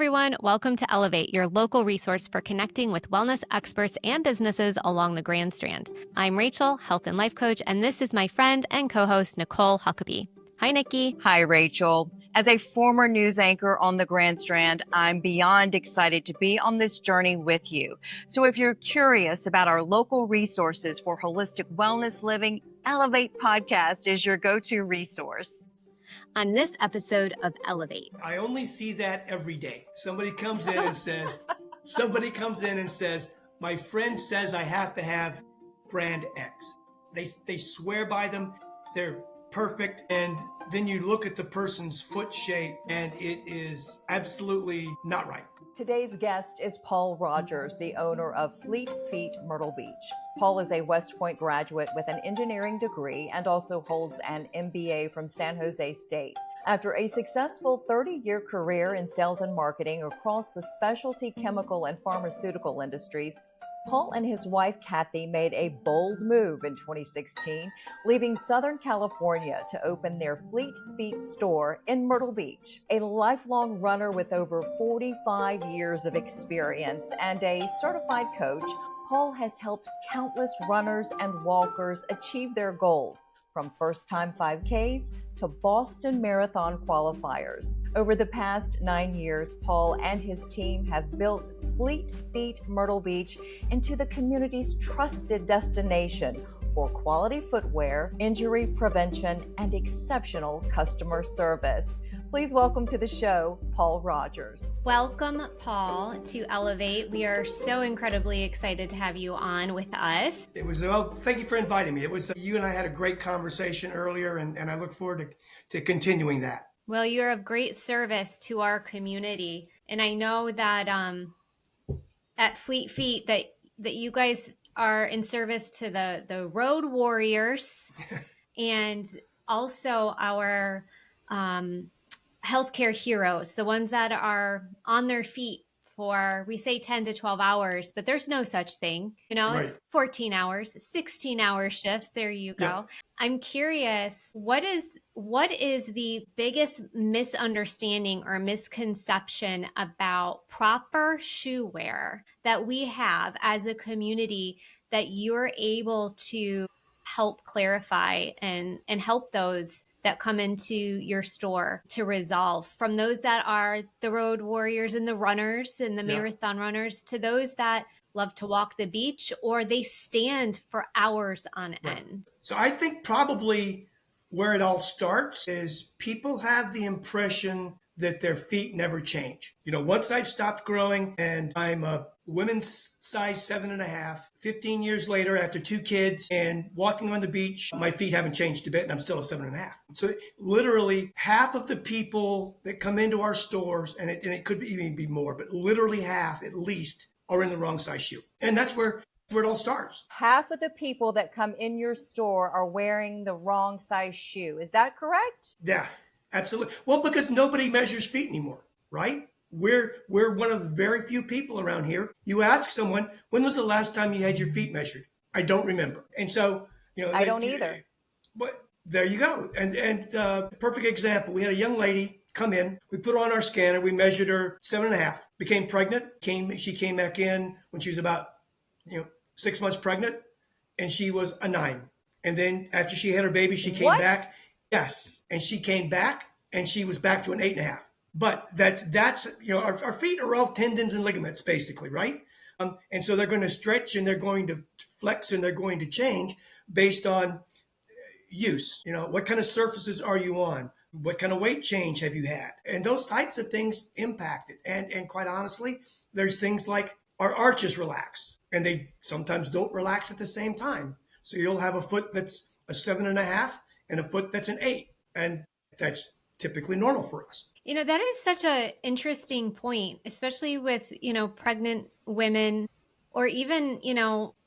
everyone. Welcome to Elevate, your local resource for connecting with wellness experts and businesses along the Grand Strand. I'm Rachel, health and life coach, and this is my friend and co-host, Nicole Huckabee. Hi, Nikki. Hi, Rachel. As a former news anchor on the Grand Strand, I'm beyond excited to be on this journey with you. So if you're curious about our local resources for holistic wellness living, Elevate Podcast is your go-to resource. On this episode of Elevate, I only see that every day. Somebody comes in and says, my friend says I have to have brand X. They swear by them. They're perfect. And then you look at the person's foot shape and it is absolutely not right. Today's guest is Paul Rogers, the owner of Fleet Feet Myrtle Beach. Paul is a West Point graduate with an engineering degree and also holds an MBA from San Jose State. After a successful 30-year career in sales and marketing across the specialty chemical and pharmaceutical industries, Paul and his wife, Kathy, made a bold move in 2016, leaving Southern California to open their Fleet Feet store in Myrtle Beach. A lifelong runner with over 45 years of experience and a certified coach, Paul has helped countless runners and walkers achieve their goals, from first-time 5Ks to Boston Marathon qualifiers. Over the past 9 years, Paul and his team have built Fleet Feet Myrtle Beach into the community's trusted destination for quality footwear, injury prevention, and exceptional customer service. Please welcome to the show, Paul Rogers. Welcome, Paul, to Elevate. We are so incredibly excited to have you on with us. Thank you for inviting me. You and I had a great conversation earlier, and I look forward to continuing that. Well, you're of great service to our community. And I know that at Fleet Feet that you guys are in service to the road warriors and also our healthcare heroes, the ones that are on their feet for, we say 10 to 12 hours, but there's no such thing. Right. It's 14 hours, 16-hour shifts. There you go. Yeah. I'm curious, what is the biggest misunderstanding or misconception about proper shoe wear that we have as a community that you're able to help clarify and help those that come into your store to resolve, from those that are the road warriors and the runners and the marathon runners to those that love to walk the beach or they stand for hours on end? So I think probably where it all starts is people have the impression that their feet never change. Once I've stopped growing and I'm a women's size 7.5, 15 years later after 2 kids and walking on the beach, my feet haven't changed a bit and I'm still a 7.5. So literally half of the people that come into our stores, and it could even be more, but literally half at least are in the wrong size shoe. And that's where it all starts. Half of the people that come in your store are wearing the wrong size shoe. Is that correct? Yeah, absolutely. Well, because nobody measures feet anymore, right? We're one of the very few people around here. You ask someone, when was the last time you had your feet measured? I don't remember. And so, I don't either. But there you go. And perfect example. We had a young lady come in. We put her on our scanner. We measured her 7.5. Became pregnant. She came back in when she was about 6 months pregnant, and she was a 9. And then after she had her baby, she came back. Yes, and she came back, and she was back to an 8.5. But that's our feet are all tendons and ligaments, basically, right? And so they're going to stretch and they're going to flex and they're going to change based on use. What kind of surfaces are you on? What kind of weight change have you had? And those types of things impact it. And quite honestly, there's things like our arches relax, and they sometimes don't relax at the same time. So you'll have a foot that's a 7.5 and a foot that's an 8, and that's typically normal for us. That is such an interesting point, especially with, pregnant women, or even,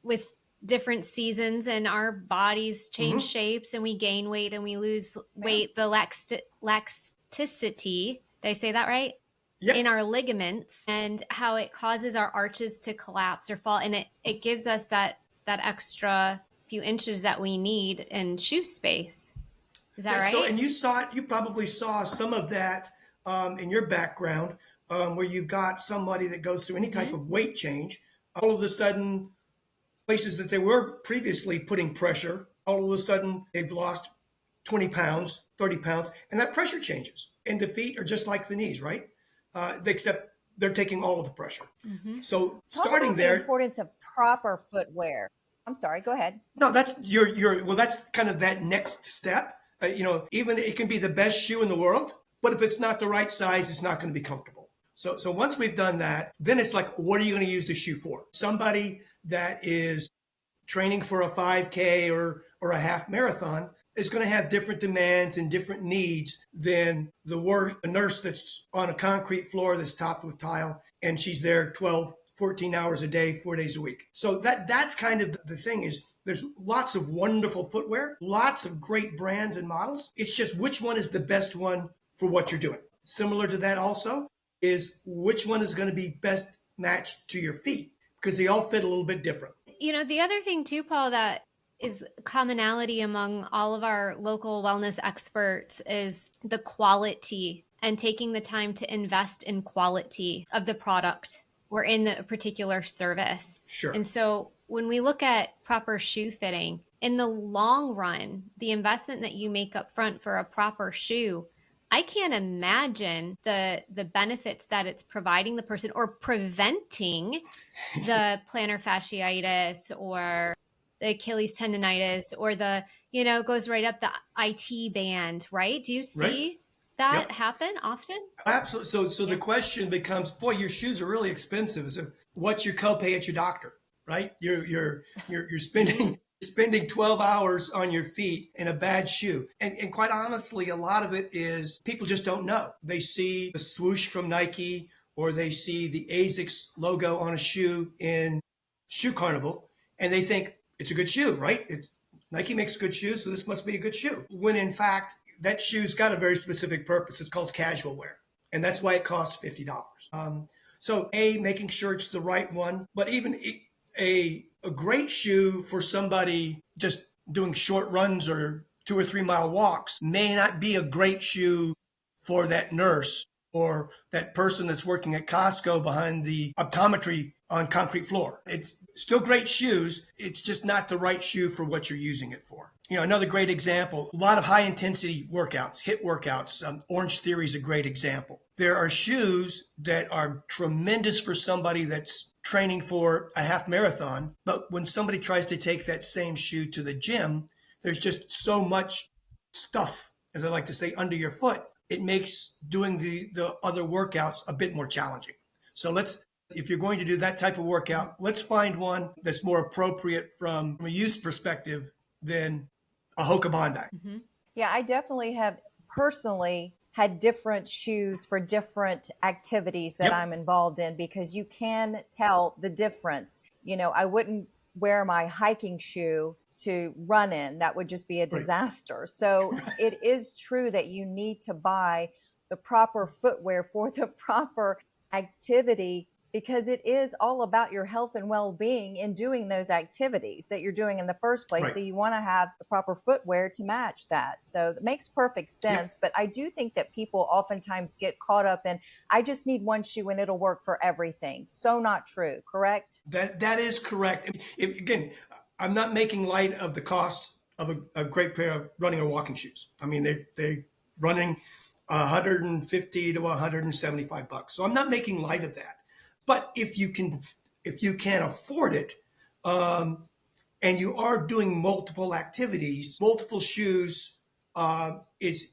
with different seasons and our bodies change shapes and we gain weight and we lose weight, the laxicity, did I say that right? Yep. In our ligaments, and how it causes our arches to collapse or fall. And it gives us that extra few inches that we need in shoe space. Is that right? So, and you probably saw some of that in your background where you've got somebody that goes through any type Mm-hmm. of weight change. All of a sudden, places that they were previously putting pressure, all of a sudden they've lost 20 pounds, 30 pounds, and that pressure changes. And the feet are just like the knees, right? Except they're taking all of the pressure. Mm-hmm. So Talk starting about the there, importance of proper footwear. I'm sorry, go ahead. no, that's well, that's kind of that next step. Even it can be the best shoe in the world, but if it's not the right size, it's not going to be comfortable. So once we've done that, then it's like, what are you going to use the shoe for? Somebody that is training for a 5K or a half marathon is going to have different demands and different needs than a nurse that's on a concrete floor that's topped with tile and she's there 12, 14 hours a day, 4 days a week. So that's kind of the thing is there's lots of wonderful footwear, lots of great brands and models. It's just which one is the best one for what you're doing. Similar to that also is which one is going to be best matched to your feet because they all fit a little bit different. The other thing too, Paul, that is commonality among all of our local wellness experts is the quality and taking the time to invest in quality of the product or in the particular service. Sure. And so when we look at proper shoe fitting, in the long run, the investment that you make up front for a proper shoe, I can't imagine the benefits that it's providing the person or preventing the plantar fasciitis or the Achilles tendonitis or goes right up the IT band, right? Do you see Right. that Yep. happen often? Absolutely. So the question becomes, boy, your shoes are really expensive. So what's your copay at your doctor, right? You're spending 12 hours on your feet in a bad shoe. And quite honestly, a lot of it is people just don't know. They see the swoosh from Nike or they see the ASICS logo on a shoe in Shoe Carnival and they think it's a good shoe, right? Nike makes good shoes, so this must be a good shoe. When in fact, that shoe's got a very specific purpose. It's called casual wear. And that's why it costs $50. So making sure it's the right one, but even a great shoe for somebody just doing short runs or 2 or 3 mile walks may not be a great shoe for that nurse or that person that's working at Costco behind the optometry on concrete floor. It's still great shoes. It's just not the right shoe for what you're using it for. Another great example, a lot of high intensity workouts, HIIT workouts. Orange Theory is a great example. There are shoes that are tremendous for somebody that's training for a half marathon. But when somebody tries to take that same shoe to the gym, there's just so much stuff, as I like to say, under your foot. It makes doing the other workouts a bit more challenging. So if you're going to do that type of workout, let's find one that's more appropriate from a use perspective than a Hoka Bondi. Mm-hmm. Yeah, I definitely have personally had different shoes for different activities that Yep. I'm involved in because you can tell the difference. I wouldn't wear my hiking shoe to run in. That would just be a disaster. So it is true that you need to buy the proper footwear for the proper activity because it is all about your health and well-being in doing those activities that you're doing in the first place. Right. So you want to have the proper footwear to match that. So it makes perfect sense. Yep. But I do think that people oftentimes get caught up in, I just need one shoe and it'll work for everything. So not true, correct? That is correct. Again, I'm not making light of the cost of a great pair of running or walking shoes. I mean, they're running $150 to $175. So I'm not making light of that. But if you can afford it, and you are doing multiple activities, multiple shoes is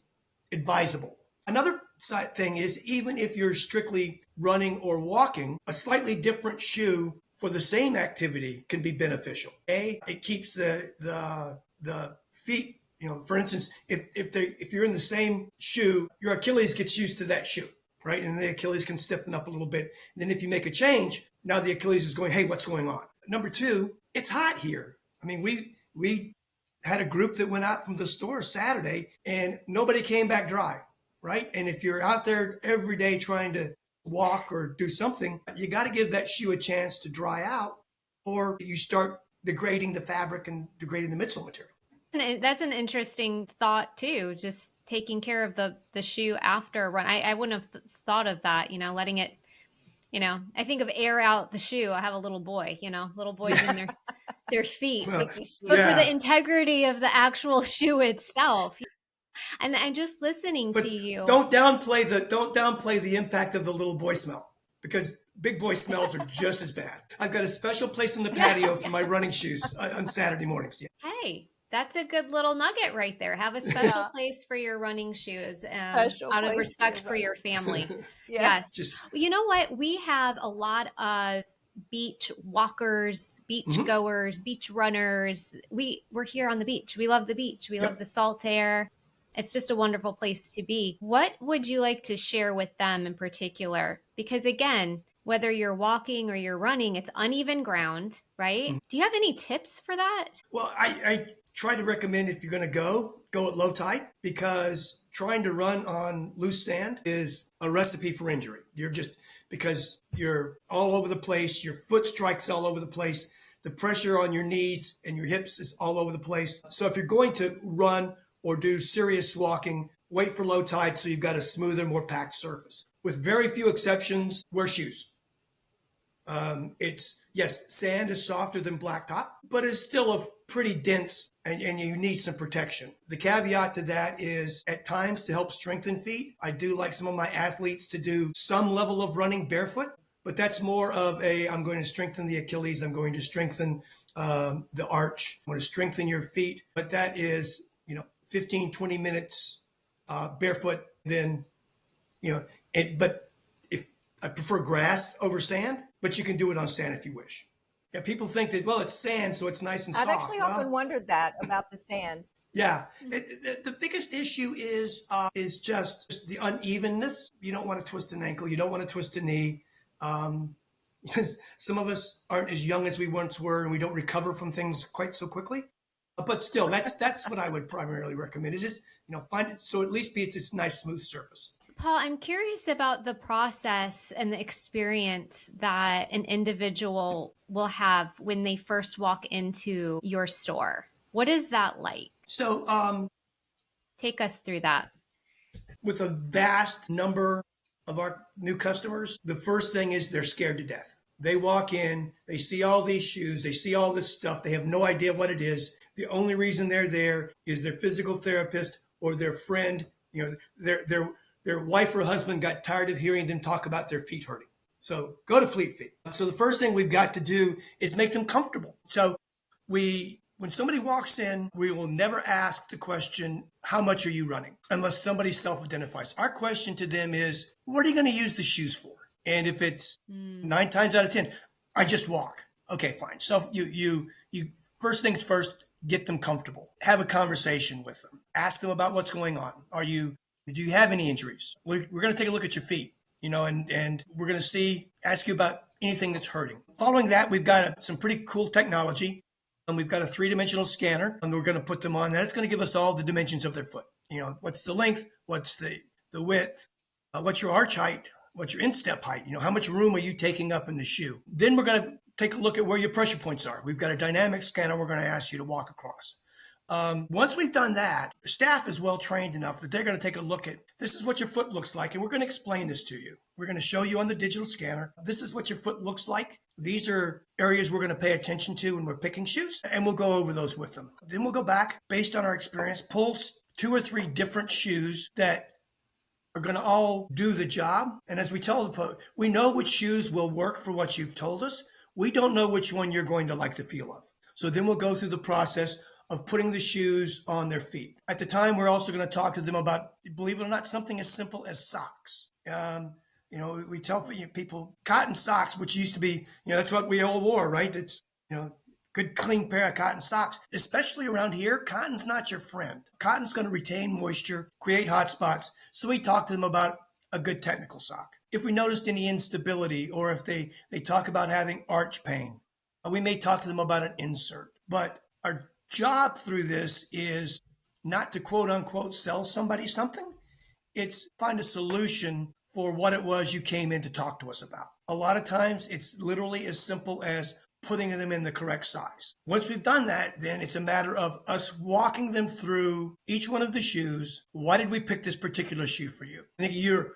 advisable. Another side thing is even if you're strictly running or walking, a slightly different shoe for the same activity can be beneficial. It keeps the feet. For instance, if you're in the same shoe, your Achilles gets used to that shoe, right? And the Achilles can stiffen up a little bit. And then if you make a change, now the Achilles is going, hey, what's going on? Number two, it's hot here. I mean, we had a group that went out from the store Saturday and nobody came back dry, right? And if you're out there every day trying to walk or do something, you got to give that shoe a chance to dry out or you start degrading the fabric and degrading the midsole material. And that's an interesting thought too, just taking care of the shoe after a run. I wouldn't have thought of that, letting it, I think of air out the shoe. I have a little boy, little boys in Yeah. their feet, Well, but for the yeah. integrity of the actual shoe itself. And just listening to But you. don't downplay the impact of the little boy smell, because big boy smells are just as bad. I've got a special place in the patio for my running shoes on Saturday mornings. Yeah. Hey, that's a good little nugget right there. Have a special Yeah. place for your running shoes, Special out of place for your respect for your family. Yes. Yes. Just Well, you know what? We have a lot of beach walkers, beach mhm. goers, beach runners. We're here on the beach. We love the beach. We love Yep. the salt air. It's just a wonderful place to be. What would you like to share with them in particular? Because again, whether you're walking or you're running, it's uneven ground, right? Do you have any tips for that? Well, I try to recommend, if you're going to go at low tide, because trying to run on loose sand is a recipe for injury. Because you're all over the place, your foot strikes all over the place, the pressure on your knees and your hips is all over the place. So if you're going to run or do serious walking, wait for low tide so you've got a smoother, more packed surface. With very few exceptions, wear shoes. It's yes, sand is softer than blacktop, but it's still a pretty dense, and you need some protection. The caveat to that is, at times, to help strengthen feet, I do like some of my athletes to do some level of running barefoot, but that's more of I'm going to strengthen the Achilles, I'm going to strengthen the arch, I'm going to strengthen your feet. But that is, 15, 20 minutes barefoot, then, but if I prefer grass over sand, but you can do it on sand if you wish. Yeah, people think that, well, it's sand, so it's nice and I've soft. actually Well, often wondered that about the sand. yeah, the biggest issue is just the unevenness. You don't want to twist an ankle. You don't want to twist a knee. Because some of us aren't as young as we once were, and we don't recover from things quite so quickly. But still, that's what I would primarily recommend, is just find it so at least it's nice smooth surface. Paul, I'm curious about the process and the experience that an individual will have when they first walk into your store. What is that like? So Take us through that. with a vast number of our new customers, the first thing is they're scared to death. They walk in, they see all these shoes, they see all this stuff, they have no idea what it is. The only reason they're there is their physical therapist or their friend, their wife or husband got tired of hearing them talk about their feet hurting. So go to Fleet Feet. So the first thing we've got to do is make them comfortable. So when somebody walks in, we will never ask the question, how much are you running? Unless somebody self-identifies. Our question to them is, what are you going to use the shoes for? And if it's 9 times out of 10, I just walk. Okay, fine. So you first things first, get them comfortable. Have a conversation with them. Ask them about what's going on. Do you have any injuries? We're going to take a look at your feet, and we're going to ask you about anything that's hurting. Following that, we've got some pretty cool technology. And we've got a 3-dimensional scanner, and we're going to put them on that. It's going to give us all the dimensions of their foot. What's the length? What's the width? What's your arch height? What's your instep height? How much room are you taking up in the shoe? Then we're going to take a look at where your pressure points are. We've got a dynamic scanner we're going to ask you to walk across. Once we've done that, staff is well trained enough that they're going to take a look at, this is what your foot looks like, and we're going to explain this to you. We're going to show you on the digital scanner, this is what your foot looks like. These are areas we're going to pay attention to when we're picking shoes, and we'll go over those with them. Then we'll go back, based on our experience, pull 2 or 3 different shoes that are going to all do the job. And as we tell the we know which shoes will work for what you've told us. We don't know which one you're going to like the feel of. So then we'll go through the process of putting the shoes on their feet. At the time, we're also going to talk to them about, believe it or not, something as simple as socks. We tell people cotton socks, which used to be, that's what we all wore, right? It's, good clean pair of cotton socks. Especially around here, cotton's not your friend. Cotton's going to retain moisture, create hot spots. So we talk to them about a good technical sock. If we noticed any instability, or if they talk about having arch pain, we may talk to them about an insert. But our job through this is not to quote unquote sell somebody something. It's find a solution for what it was you came in to talk to us about. A lot of times it's literally as simple as putting them in the correct size. Once we've done that, then it's a matter of us walking them through each one of the shoes. Why did we pick this particular shoe for you? I think you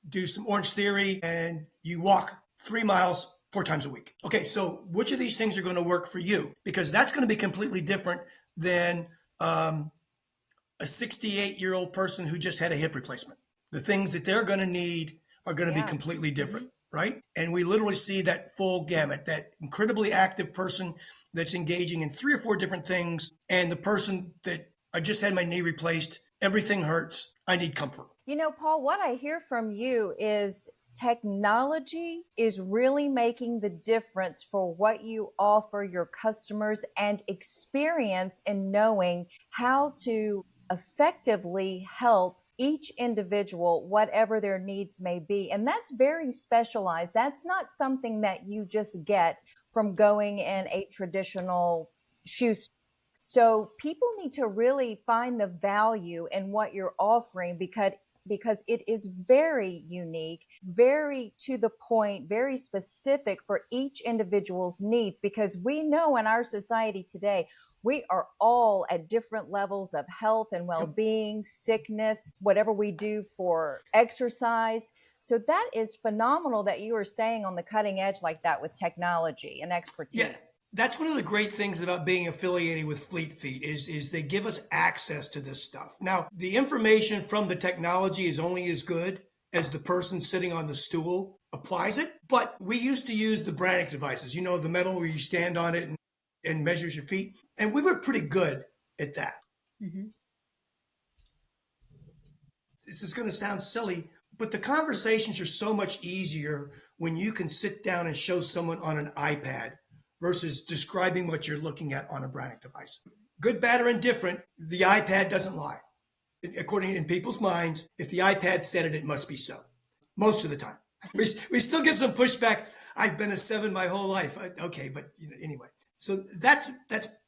do some Orange Theory and you walk 3 miles 4 times a week. Okay, so which of these things are going to work for you? Because that's going to be completely different than a 68-year-old person who just had a hip replacement. The things that they're going to need are going to be completely different. Right? And we literally see that full gamut, that incredibly active person that's engaging in 3 or 4 different things, and the person that I just had my knee replaced, everything hurts, I need comfort. You know, Paul, what I hear from you is technology is really making the difference for what you offer your customers, and experience in knowing how to effectively help each individual, whatever their needs may be. And that's very specialized. That's not something that you just get from going in a traditional shoe store. So people need to really find the value in what you're offering, because it is very unique, very to the point, very specific for each individual's needs. Because we know in our society today, we are all at different levels of health and well-being, sickness, whatever we do for exercise. So that is phenomenal that you are staying on the cutting edge like that with technology and expertise. Yeah, that's one of the great things about being affiliated with Fleet Feet is they give us access to this stuff. Now, the information from the technology is only as good as the person sitting on the stool applies it. But we used to use the Brannick devices, the metal where you stand on it and measures your feet. And we were pretty good at that. Mm-hmm. This is going to sound silly, but the conversations are so much easier when you can sit down and show someone on an iPad versus describing what you're looking at on a Brannick device. Good, bad, or indifferent, the iPad doesn't lie. According in people's minds, if the iPad said it, it must be so. Most of the time. We still get some pushback. I've been a 7 my whole life. Okay, but anyway. So that's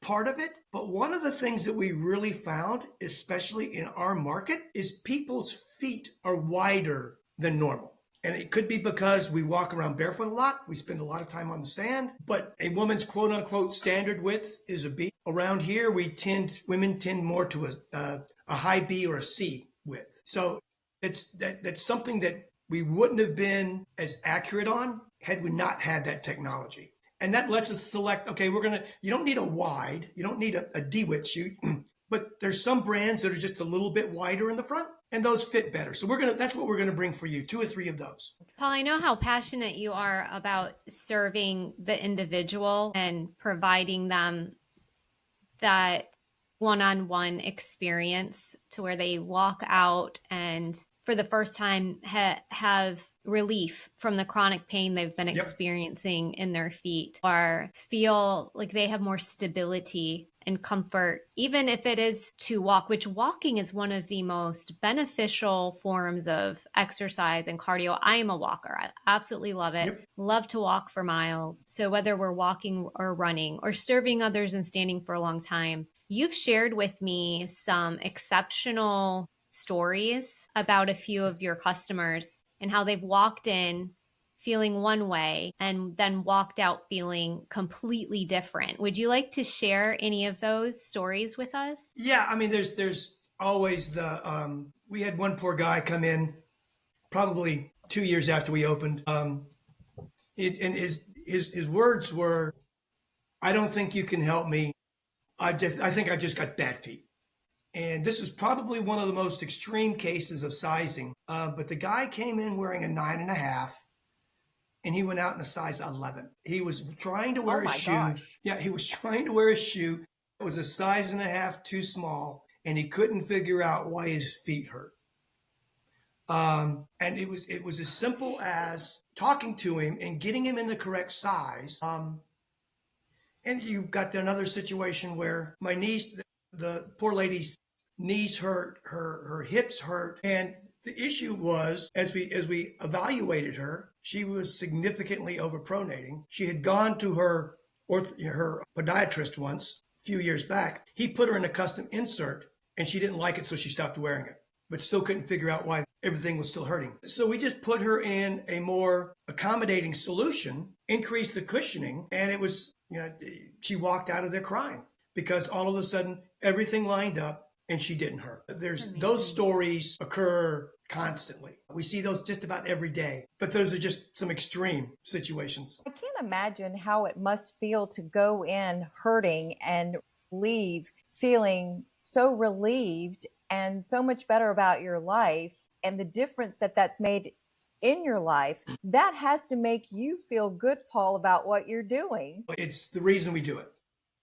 part of it. But one of the things that we really found, especially in our market, is people's feet are wider than normal. And it could be because we walk around barefoot a lot. We spend a lot of time on the sand. But a woman's quote unquote standard width is a B. Around here, women tend more to a high B or a C width. So that's something that we wouldn't have been as accurate on had we not had that technology. And that lets us select, okay, you don't need a wide, you don't need a D-width shoe, but there's some brands that are just a little bit wider in the front, and those fit better. So that's what we're going to bring for you, 2 or 3 of those. Paul, I know how passionate you are about serving the individual and providing them that one-on-one experience to where they walk out and for the first time have relief from the chronic pain they've been experiencing in their feet, or feel like they have more stability and comfort, even if it is to walk, which walking is one of the most beneficial forms of exercise and cardio. I am a walker. I absolutely love it. Love to walk for miles. So whether we're walking or running or serving others and standing for a long time, you've shared with me some exceptional stories about a few of your customers and how they've walked in feeling one way and then walked out feeling completely different. Would you like to share any of those stories with us? Yeah, I mean, there's always we had one poor guy come in probably 2 years after we opened. And his words were, "I don't think you can help me. I think I've just got bad feet." And this is probably one of the most extreme cases of sizing. But the guy came in wearing a 9.5, and he went out in a size 11. He was trying to wear a shoe. Gosh. Yeah, he was trying to wear a shoe. It was a size and a half too small, and he couldn't figure out why his feet hurt. And it was as simple as talking to him and getting him in the correct size. And you've got another situation where my niece, the poor lady's knees hurt, her hips hurt. And the issue was, as we evaluated her, she was significantly overpronating. She had gone to her podiatrist once a few years back. He put her in a custom insert and she didn't like it, so she stopped wearing it. but still couldn't figure out why everything was still hurting. So we just put her in a more accommodating solution, increased the cushioning, and it was, she walked out of there crying because all of a sudden everything lined up and she didn't hurt. Those stories occur constantly. We see those just about every day, but those are just some extreme situations. I can't imagine how it must feel to go in hurting and leave feeling so relieved and so much better about your life and the difference that that's made in your life. That has to make you feel good, Paul, about what you're doing. It's the reason we do it,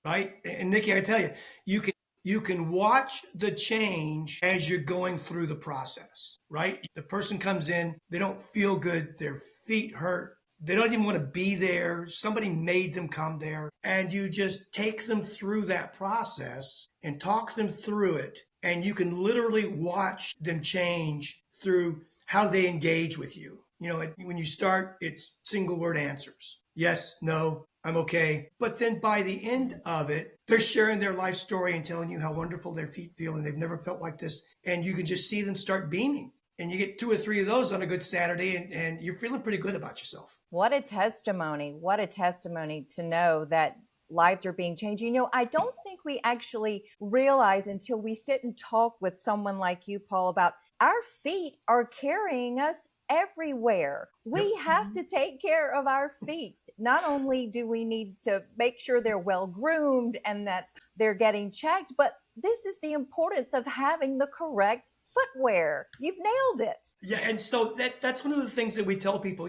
right? And Nikki, I tell you, you can watch the change as you're going through the process, right? The person comes in, they don't feel good, their feet hurt, they don't even want to be there. Somebody made them come there. And you just take them through that process and talk them through it. And you can literally watch them change through how they engage with you. When you start, it's single word answers. Yes, no, I'm okay. But then by the end of it, they're sharing their life story and telling you how wonderful their feet feel and they've never felt like this. And you can just see them start beaming. And you get 2 or 3 of those on a good Saturday and you're feeling pretty good about yourself. What a testimony. What a testimony to know that lives are being changed. I don't think we actually realize until we sit and talk with someone like you, Paul, about our feet are carrying us everywhere. We have to take care of our feet. Not only do we need to make sure they're well groomed and that they're getting checked, but this is the importance of having the correct footwear. You've nailed it. Yeah, and so that's one of the things that we tell people.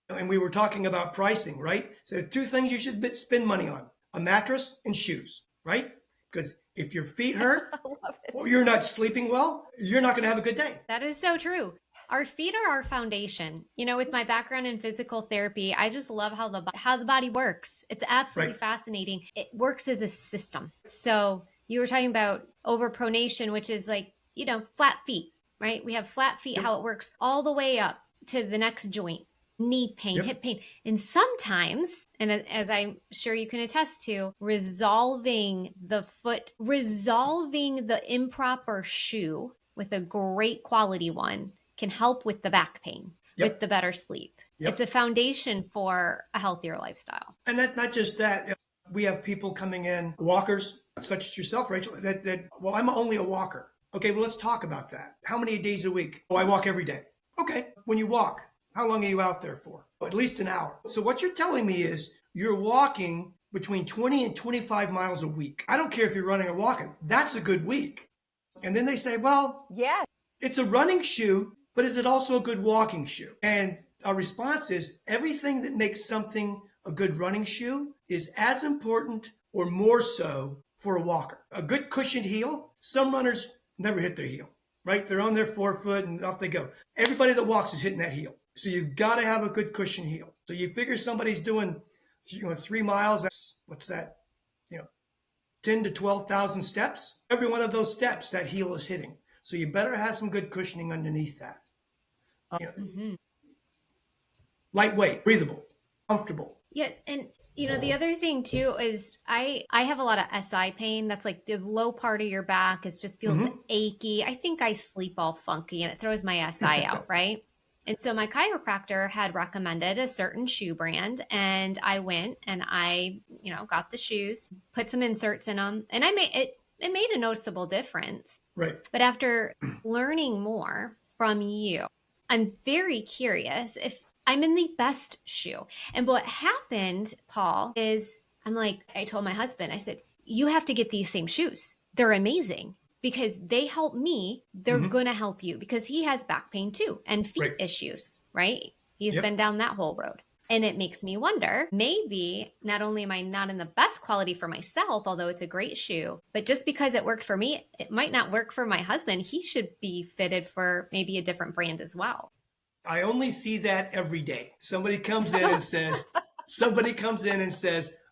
And we were talking about pricing, right? So there's 2 things you should spend money on: a mattress and shoes, right? Because if your feet hurt or you're not sleeping well, you're not going to have a good day. That is so true. Our feet are our foundation. With my background in physical therapy, I just love how the body works. It's absolutely fascinating. It works as a system. So you were talking about overpronation, which is like, flat feet, right? We have flat feet, how it works all the way up to the next joint, knee pain, hip pain. And sometimes, and as I'm sure you can attest to, resolving the improper shoe with a great quality one can help with the back pain, with the better sleep. It's a foundation for a healthier lifestyle. And that's not just that. We have people coming in, walkers, such as yourself, Rachel, well, I'm only a walker. Okay, well, let's talk about that. How many days a week? Oh, I walk every day. Okay, when you walk, how long are you out there for? At least an hour. So what you're telling me is you're walking between 20 and 25 miles a week. I don't care if you're running or walking. That's a good week. And then they say, well, it's a running shoe, but is it also a good walking shoe? And our response is everything that makes something a good running shoe is as important or more so for a walker. A good cushioned heel, some runners never hit their heel, right? They're on their forefoot and off they go. Everybody that walks is hitting that heel. So you've got to have a good cushion heel. So you figure somebody's doing 3 miles, what's that? 10 to 12,000 steps. Every one of those steps, that heel is hitting. So you better have some good cushioning underneath that. Lightweight, breathable, comfortable. Yeah, and the other thing too is I have a lot of SI pain. That's like the low part of your back just feels achy. I think I sleep all funky and it throws my SI out, right? And so my chiropractor had recommended a certain shoe brand, and I went and I, got the shoes, put some inserts in them, and it made a noticeable difference. Right. But after learning more from you, I'm very curious if I'm in the best shoe. And what happened, Paul, is I told my husband, I said, you have to get these same shoes. They're amazing. Because they help me, they're going to help you, because he has back pain too and feet issues, right? He's been down that whole road. And it makes me wonder, maybe not only am I not in the best quality for myself, although it's a great shoe, but just because it worked for me, it might not work for my husband. He should be fitted for maybe a different brand as well. I only see that every day. Somebody comes in and says,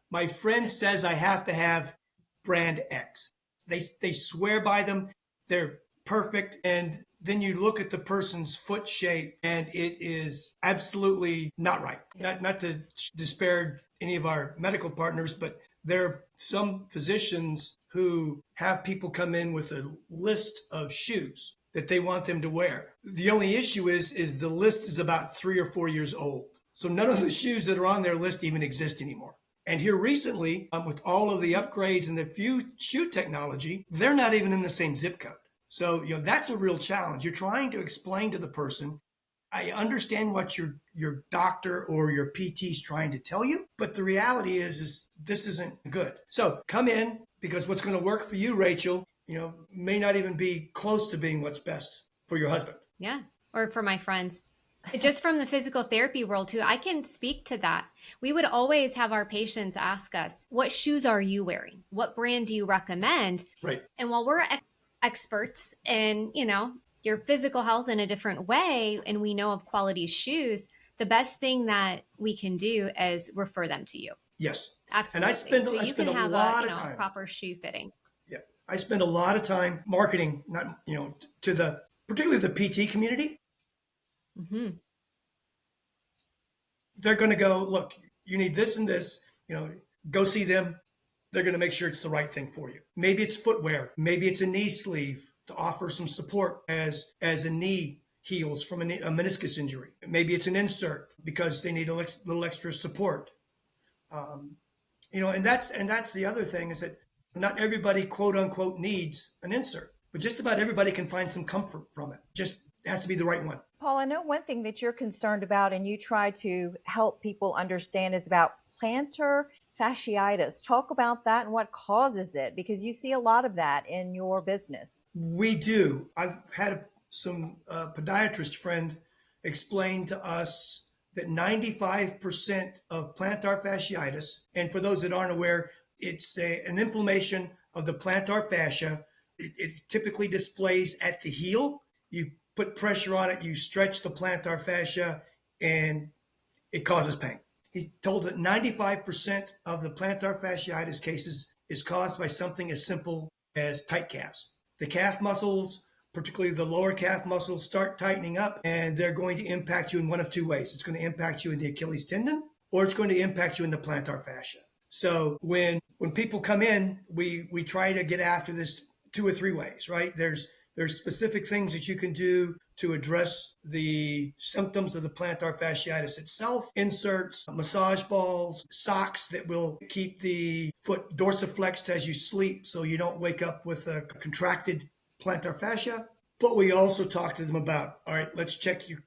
my friend says I have to have brand X. They swear by them. They're perfect. And then you look at the person's foot shape and it is absolutely not right. Not to disparage any of our medical partners, but there are some physicians who have people come in with a list of shoes that they want them to wear. The only issue is the list is about 3 or 4 years old. So none of the shoes that are on their list even exist anymore. And here recently, with all of the upgrades and the few shoe technology, they're not even in the same zip code. So, that's a real challenge. You're trying to explain to the person, I understand what your doctor or your PT is trying to tell you, but the reality is this isn't good. So come in, because what's going to work for you, Rachel, may not even be close to being what's best for your husband. Yeah. Or for my friends. Just from the physical therapy world too, I can speak to that. We would always have our patients ask us, what shoes are you wearing? What brand do you recommend? Right. And while we're experts in, your physical health in a different way, and we know of quality shoes, the best thing that we can do is refer them to you. Yes. Absolutely. And I spend a lot of time. Proper shoe fitting. Yeah. I spend a lot of time marketing, not, to particularly the PT community. Mm-hmm. They're going to go, look, you need this and this, go see them. They're going to make sure it's the right thing for you. Maybe it's footwear. Maybe it's a knee sleeve to offer some support as a knee heals from a meniscus injury. Maybe it's an insert because they need a little extra support. And that's the other thing, is that not everybody, quote unquote, needs an insert, but just about everybody can find some comfort from it. Just has to be the right one. Paul, I know one thing that you're concerned about and you try to help people understand is about plantar fasciitis. Talk about that and what causes it, because you see a lot of that in your business. We do. I've had some podiatrist friend explain to us that 95% of plantar fasciitis, and for those that aren't aware, it's an inflammation of the plantar fascia. It typically displays at the heel. You put pressure on it, you stretch the plantar fascia, and it causes pain. He told that 95% of the plantar fasciitis cases is caused by something as simple as tight calves. The calf muscles, particularly the lower calf muscles, start tightening up, and they're going to impact you in one of two ways. It's going to impact you in the Achilles tendon, or it's going to impact you in the plantar fascia. So when people come in, we try to get after this 2 or 3 ways, right? There's specific things that you can do to address the symptoms of the plantar fasciitis itself. Inserts, massage balls, socks that will keep the foot dorsiflexed as you sleep so you don't wake up with a contracted plantar fascia. But we also talk to them about, all right, let's check your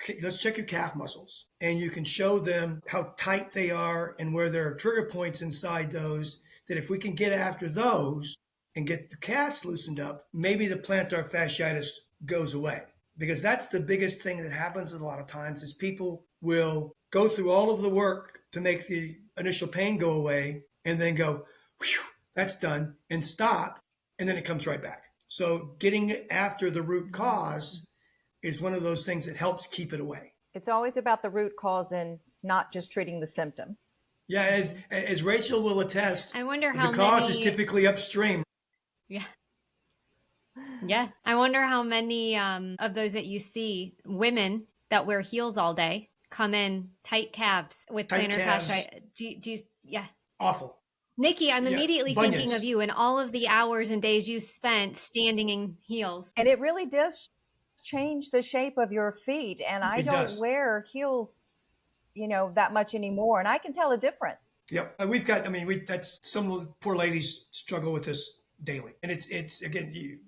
calf muscles. And you can show them how tight they are and where there are trigger points inside those, that if we can get after those and get the calves loosened up, maybe the plantar fasciitis goes away. Because that's the biggest thing that happens a lot of times, is people will go through all of the work to make the initial pain go away and then go, whew, that's done, and stop, and then it comes right back. So getting after the root cause is one of those things that helps keep it away. It's always about the root cause and not just treating the symptom. Yeah, as Rachel will attest, I wonder how the cause many... is typically upstream. Yeah. Yeah. I wonder how many of those that you see, women that wear heels all day, come in tight calves with plantar fasciitis. Yeah. Awful. Nikki, I'm immediately bunions. thinking of you and all of the hours and days you spent standing in heels. And it really does change the shape of your feet. And I don't wear heels, that much anymore. And I can tell a difference. Yep. That's some of the poor ladies struggle with this daily. And it's again,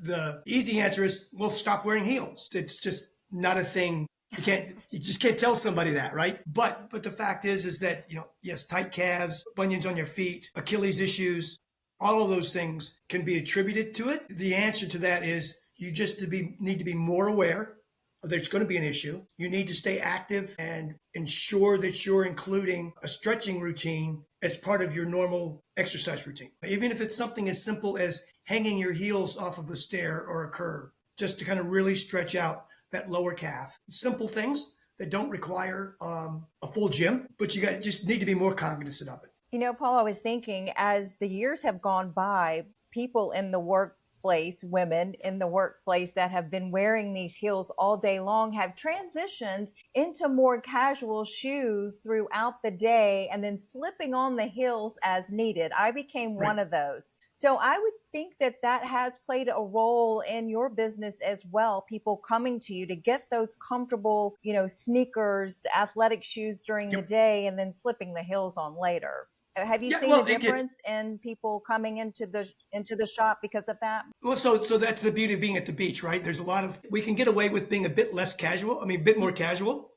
the easy answer is, well, stop wearing heels. It's just not a thing. You just can't tell somebody that, right? But the fact is that, yes, tight calves, bunions on your feet, Achilles issues, all of those things can be attributed to it. The answer to that is you just need to be more aware that there's going to be an issue. You need to stay active and ensure that you're including a stretching routine as part of your normal exercise routine. Even if it's something as simple as hanging your heels off of a stair or a curb, just to kind of really stretch out that lower calf. Simple things that don't require a full gym, but you just need to be more cognizant of it. Paul, I was thinking, as the years have gone by, people in the workplace, women in the workplace that have been wearing these heels all day long have transitioned into more casual shoes throughout the day and then slipping on the heels as needed. I became one of those. So I would think that that has played a role in your business as well. People coming to you to get those comfortable, sneakers, athletic shoes during the Yep. day, and then slipping the heels on later. Have you Yeah. seen a Well, it, difference in people coming into the shop because of that? well, so that's the beauty of being at the beach, right? There's a lot of we can get away with being a bit less casual. I mean, a bit more casual.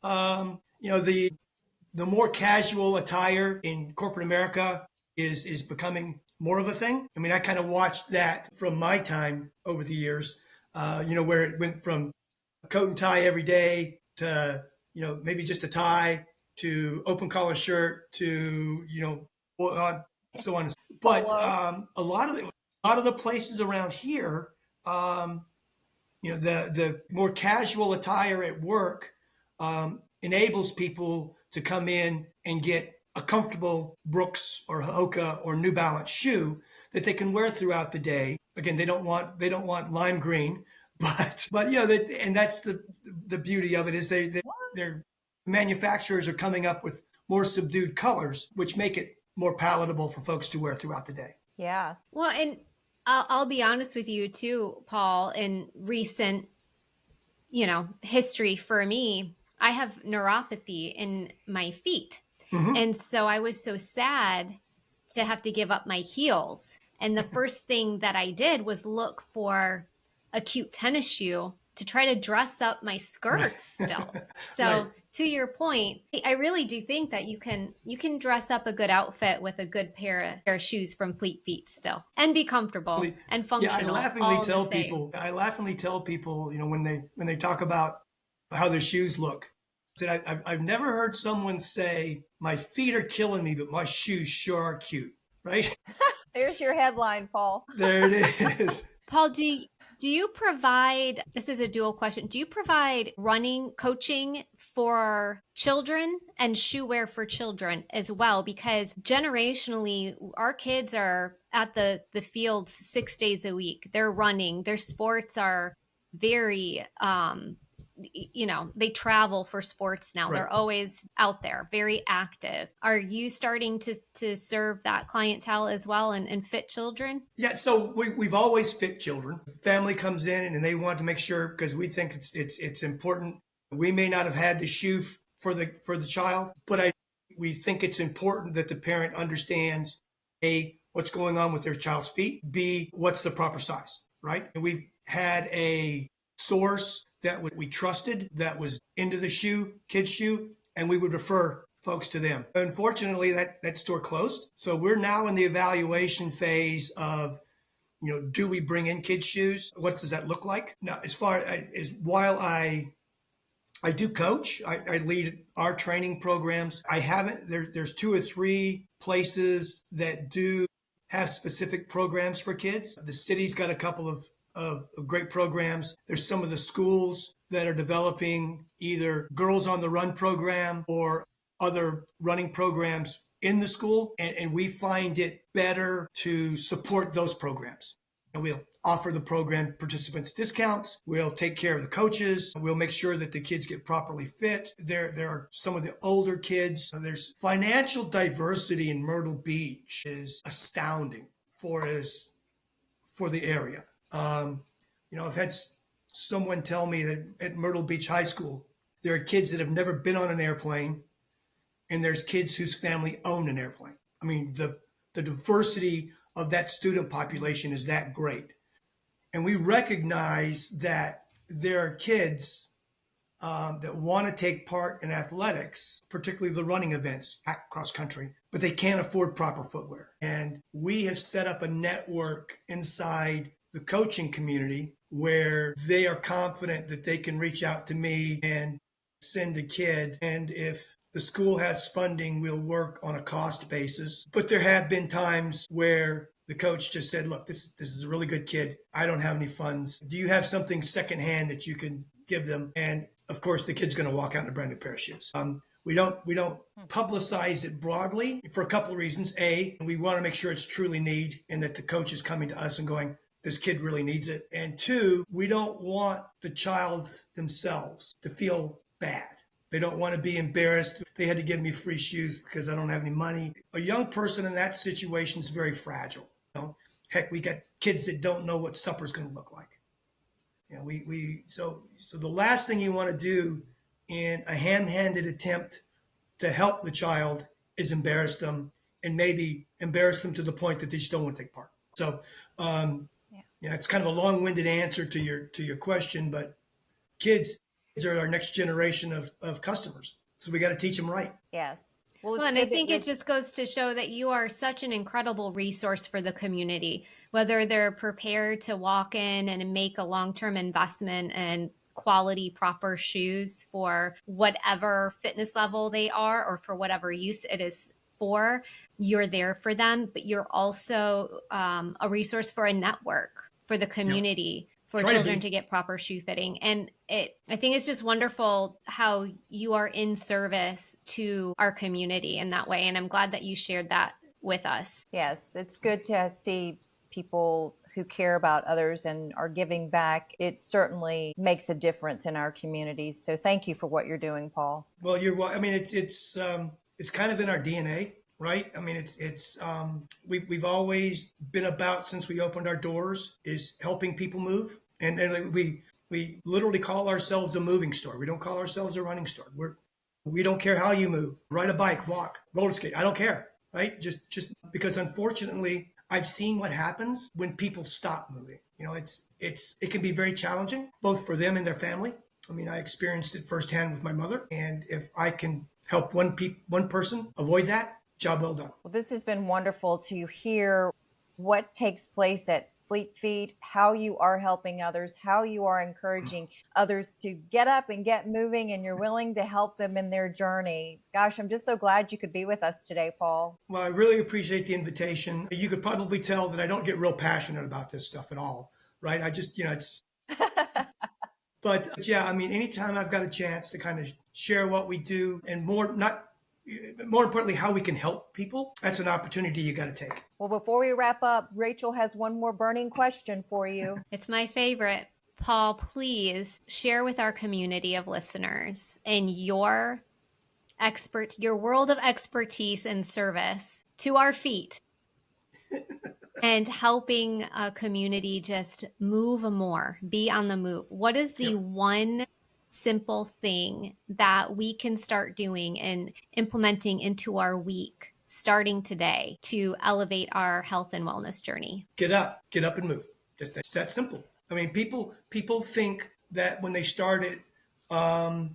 The more casual attire in corporate America is becoming more of a thing. I mean, I kind of watched that from my time over the years. Where it went from coat and tie every day to maybe just a tie to open collar shirt to so on. But Polo. a lot of the places around here, um, the more casual attire at work enables people to come in and get a comfortable Brooks or Hoka or New Balance shoe that they can wear throughout the day. Again, they don't want lime green, but and that's the beauty of it is their manufacturers are coming up with more subdued colors, which make it more palatable for folks to wear throughout the day. Yeah. Well, and I'll be honest with you too, Paul. In recent, history for me, I have neuropathy in my feet. Mm-hmm. And so I was so sad to have to give up my heels. And the first thing that I did was look for a cute tennis shoe to try to dress up my Right. skirts still. Right. So to your point, I really do think that you can dress up a good outfit with a good pair of shoes from Fleet Feet still and be comfortable and Yeah, functional all the same. I laughingly tell people, when they talk about how their shoes look, I said I've never heard someone say my feet are killing me, but my shoes sure are cute, right? There's your headline, Paul. There it is. Paul, do you provide, this is a dual question, do you provide running coaching for children and shoe wear for children as well? Because generationally, our kids are at the fields 6 days a week. They're running. Their sports are very they travel for sports now. Right. They're always out there, very active. Are you starting to serve that clientele as well and fit children? Yeah, so we've always fit children. Family comes in and they want to make sure because we think it's important. We may not have had the shoe for the child, but we think it's important that the parent understands A, what's going on with their child's feet, B, what's the proper size, right? And we've had a source that we trusted that was into the kids shoe, and we would refer folks to them. Unfortunately, that store closed. So we're now in the evaluation phase of, do we bring in kids shoes? What does that look like? Now, as far as while I do coach, I lead our training programs. I haven't, there's two or three places that do have specific programs for kids. The city's got a couple of great programs. There's some of the schools that are developing either Girls on the Run program or other running programs in the school. And we find it better to support those programs. And we'll offer the program participants discounts. We'll take care of the coaches. We'll make sure that the kids get properly fit. There are some of the older kids. There's financial diversity in Myrtle Beach is astounding for the area. I've had someone tell me that at Myrtle Beach High School, there are kids that have never been on an airplane, and there's kids whose family own an airplane. I mean, the diversity of that student population is that great. And we recognize that there are kids that want to take part in athletics, particularly the running events, cross country, but they can't afford proper footwear. And we have set up a network inside the coaching community where they are confident that they can reach out to me and send a kid. And if the school has funding, we'll work on a cost basis. But there have been times where the coach just said, look, this is a really good kid. I don't have any funds. Do you have something secondhand that you can give them? And of course, the kid's going to walk out in a brand new pair of shoes. We don't publicize it broadly for a couple of reasons. A, we want to make sure it's truly need and that the coach is coming to us and going, this kid really needs it. And two, we don't want the child themselves to feel bad. They don't want to be embarrassed. They had to give me free shoes because I don't have any money. A young person in that situation is very fragile. Heck, we got kids that don't know what supper's going to look like. So the last thing you want to do in a ham-handed attempt to help the child is embarrass them, and maybe embarrass them to the point that they just don't want to take part. So, it's kind of a long-winded answer to your question, but kids are our next generation of customers. So we got to teach them right. Yes. Well, and I think it just goes to show that you are such an incredible resource for the community, whether they're prepared to walk in and make a long-term investment in quality, proper shoes for whatever fitness level they are or for whatever use it is for. You're there for them, but you're also a resource for a network for the community. For children to get proper shoe fitting. And I think it's just wonderful how you are in service to our community in that way. And I'm glad that you shared that with us. Yes, it's good to see people who care about others and are giving back. It certainly makes a difference in our communities. So thank you for what you're doing, Paul. Well, it's kind of in our DNA. Right. I mean, we've always been about, since we opened our doors, is helping people move. And we literally call ourselves a moving store. We don't call ourselves a running store. We don't care how you move, ride a bike, walk, roller skate. I don't care. Right. Just because, unfortunately, I've seen what happens when people stop moving. It can be very challenging, both for them and their family. I mean, I experienced it firsthand with my mother. And if I can help one person avoid that, job well done. Well, this has been wonderful to hear what takes place at Fleet Feet, how you are helping others, how you are encouraging others to get up and get moving, and you're willing to help them in their journey. Gosh, I'm just so glad you could be with us today, Paul. Well, I really appreciate the invitation. You could probably tell that I don't get real passionate about this stuff at all, right? I just, it's... But yeah, I mean, anytime I've got a chance to kind of share what we do, and more importantly, how we can help people, that's an opportunity you got to take. Well, before we wrap up, Rachel has one more burning question for you. It's my favorite. Paul, please share with our community of listeners in your world of expertise and service to our feet and helping a community just move more, be on the move. What is the one simple thing that we can start doing and implementing into our week starting today to elevate our health and wellness journey? Get up and move. It's that simple. I mean, people think that when they start it, that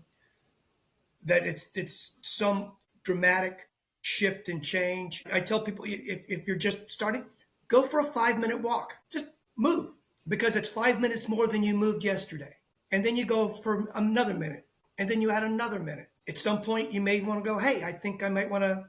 it's some dramatic shift and change. I tell people, if you're just starting, go for a 5-minute walk. Just move, because it's 5 minutes more than you moved yesterday. And then you go for another minute, and then you add another minute. At some point, you may want to go, hey, I think I might want to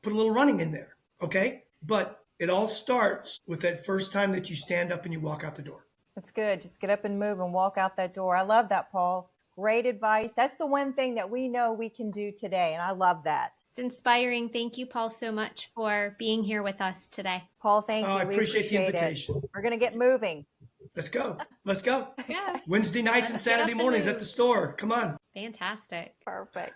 put a little running in there. Okay. But it all starts with that first time that you stand up and you walk out the door. That's good. Just get up and move and walk out that door. I love that, Paul. Great advice. That's the one thing that we know we can do today. And I love that. It's inspiring. Thank you, Paul, so much for being here with us today. Paul, thank you. I appreciate the invitation. We're going to get moving. Let's go. Yeah. Wednesday nights and Saturday mornings at the store. Come on. Fantastic. Perfect.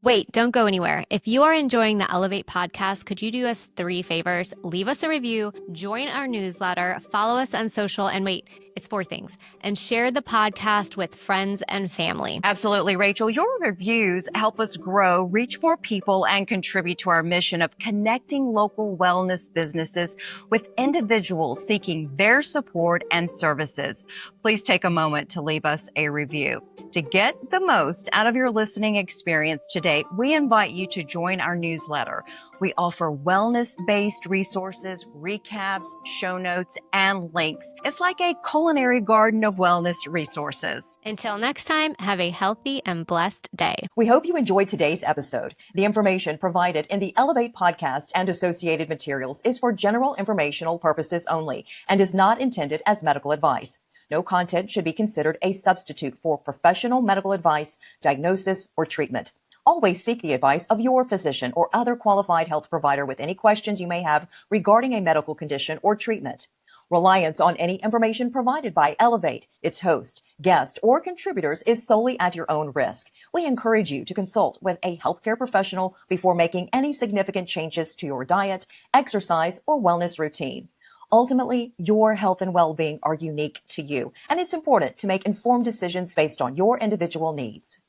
Wait, don't go anywhere. If you are enjoying the Elevate podcast, could you do us 3 favors? Leave us a review, join our newsletter, follow us on social, and wait, it's 4 things, and share the podcast with friends and family. Absolutely, Rachel. Your reviews help us grow, reach more people, and contribute to our mission of connecting local wellness businesses with individuals seeking their support and services. Please take a moment to leave us a review. To get the most out of your listening experience today, we invite you to join our newsletter. We offer wellness-based resources, recaps, show notes, and links. It's like a culinary garden of wellness resources. Until next time, have a healthy and blessed day. We hope you enjoyed today's episode. The information provided in the Elevate podcast and associated materials is for general informational purposes only and is not intended as medical advice. No content should be considered a substitute for professional medical advice, diagnosis, or treatment. Always seek the advice of your physician or other qualified health provider with any questions you may have regarding a medical condition or treatment. Reliance on any information provided by Elevate, its host, guest, or contributors is solely at your own risk. We encourage you to consult with a healthcare professional before making any significant changes to your diet, exercise, or wellness routine. Ultimately, your health and well-being are unique to you, and it's important to make informed decisions based on your individual needs.